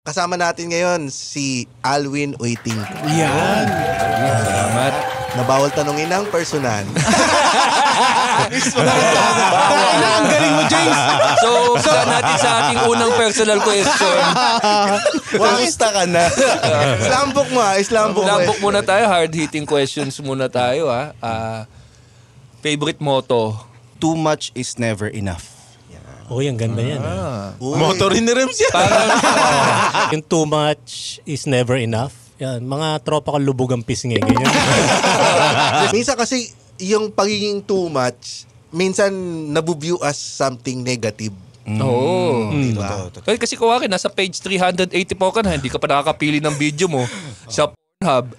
Kasama natin ngayon si Alwin Uiting. Yan. Salamat. Nabawal tanungin ng personal. Ang galing mo, James. So, umpisa natin sa ating unang personal question. Kamusta ka na? Islambok mo ha. Lambok muna tayo. Hard-hitting questions muna tayo ha. Favorite motto? Too much is never enough. Uy, ang ganda yan. Motorin ni Rems yan. Yung too much is never enough. Yan, mga tropa ka lubog ang pisngi. Ganyan. Minsan kasi yung pagiging too much, minsan nabuview as something negative. Oo. Diba? Kasi kuwari, nasa page 384 ka na, hindi ka pa nakakapili ng video mo sa Pornhub,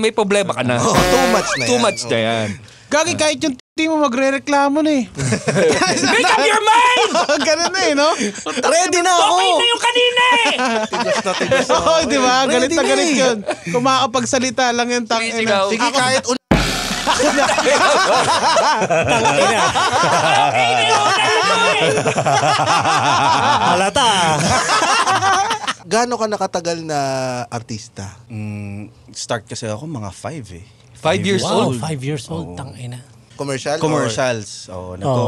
may problema ka na. Too much na yan. Too much na yan. Gagi, kahit yung mo magre-reklamo na eh. Make up your mind! Ganun na eh, no? Ready na ako! Okay na yung kanina eh! Tigas na. Oo, di ba? Galit Ready na na galit eh. yun. Kung makakapagsalita lang yung tangina. Sige, kahit Halata. Gaano ka nakatagal na artista? Start kasi ako mga 5 eh. 5 years Wow, old. 5 years old. Tangina. Commercial? Commercials.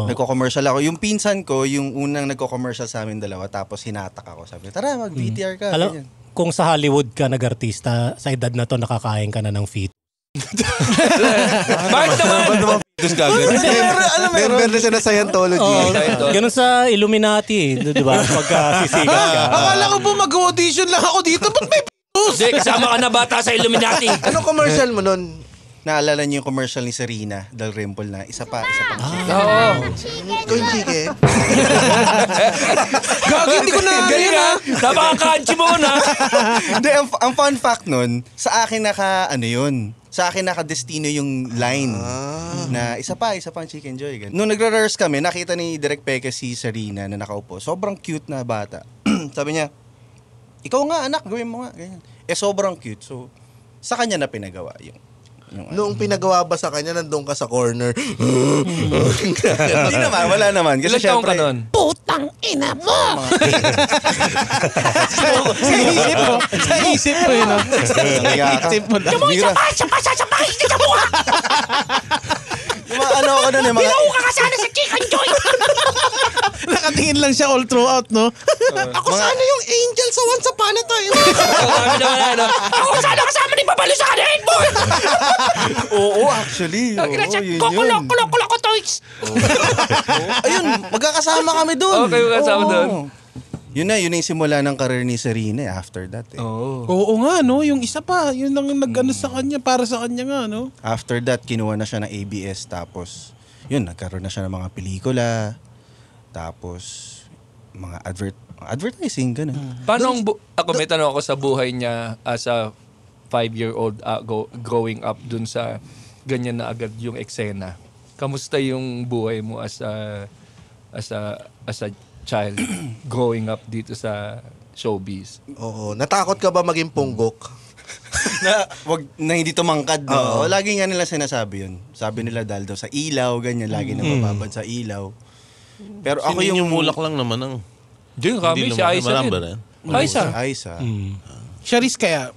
Nagko-commercial ako. Yung pinsan ko, yung unang nagko-commercial sa amin dalawa, tapos hinatak ako. Sabi, tara, mag-VTR ka. Alam, Ganyan. kung sa Hollywood ka nag-artista, sa edad na to nakakain ka na ng feet. Bakit naman? Member na siya na Scientology. Ganun sa Illuminati, di ba? Pagka sisigat ka. Akala ko po mag-audition lang ako dito. Ba't may Hindi, kasama ka na bata sa Illuminati. Anong commercial mo nun? Naalala niyo yung commercial ni Serena, Del Rimple na isa pa. Oo. Ikaw yung chicken? Gagi, hindi ko na Galing ha? Napaka-kanchi mo na. Hindi, ang fun fact nun, sa akin sa akin naka-destino yung line na isa pa ang Chicken Joy. Ganun. Nung nagra-rehearse kami, nakita ni Direk Peke si Serena na nakaupo. Sobrang cute na bata. Sabi niya, ikaw nga anak, gawin mo nga. Ganyan. Sobrang cute. So, sa kanya na pinagawa yung Noong pinagawa ba sa kanya, nandun ka sa corner? Hindi naman, wala naman. Kasi Ilang taong ka nun? putang ina mo! Sa isip mo yun, no? Sa isip mo lang. Yung mga ano ako nun, yung mga... ka kasana sa Chicken Joy! Nakatingin lang siya all throughout, no? Ako sana yung angel sa Once Upon a Time. Ako sana kasama ni Babalo sa kanil mo! Oo, actually. Yun. Kulo ko toys! Ayun, magkakasama kami doon. Okay, magkakasama doon. Yun na yung simula ng career ni Serena after that eh. Oo nga, no? Yung isa pa, yun lang nag-ano sa kanya, para sa kanya nga, no? After that, kinuha na siya ng ABS, tapos yun, nagkaroon na siya ng mga pelikula, tapos mga advertising, gano'n. Paano ako may tanong ako sa buhay niya as a 5-year-old growing up dun sa ganyan na agad yung eksena. Kamusta yung buhay mo as a child growing up dito sa showbiz? Oo. Natakot ka ba maging punggok? na hindi tumangkad, no? Lagi nga nila sinasabi yun. Sabi nila dahil daw sa ilaw, ganyan, lagi na mababad sa ilaw. Pero ako yung mulak lang naman ang... Diyan kami, si Aiza rin. Aiza. Charis kaya?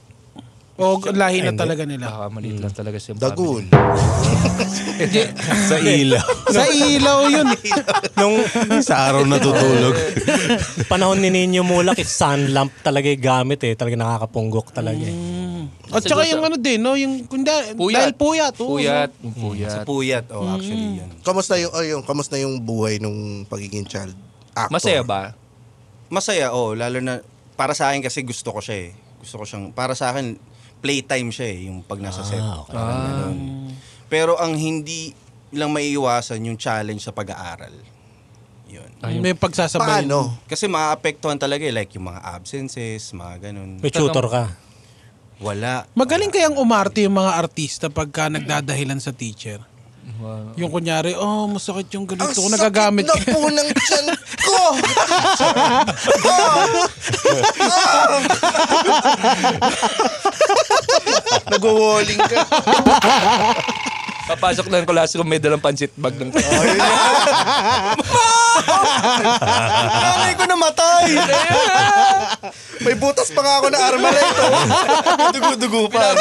O lahi na talaga nila? Baka maliit lang talaga siya. Dagul. Sa ilaw. Sa ilaw yun. Nung Sa araw natutulog. panahon ni Nino Mulak, sun lamp talaga yung gamit eh. Talaga nakakapunggok talaga eh. At saka yung ano din, no? Yung dahil puyat. Puyat. Sa puyat, actually yun. Kamusta yung buhay nung pagiging child actor? Masaya ba? Masaya, lalo na para sa akin kasi gusto ko siya eh. Gusto ko siyang, para sa akin, playtime siya eh, yung pag nasa set. Okay. Pero ang hindi lang maiiwasan yung challenge sa pag-aaral. Yun. May pagsasabay. Paano? Kasi maapektuhan talaga eh, like yung mga absences, mga ganun. May tutor ka. Wala. Magaling kayang umarte yung mga artista pagka nagdadahilan sa teacher. Wow. Yung kunyari, masakit yung ganito. Ang Kung nagagamit sakit na po ng tiyan ko! Nag-walling ka. Papasok na ng classroom, may dalang pancit bag ng Nanay ko namatay! May butas pa nga ako na Armalite. Dugo-dugo pa.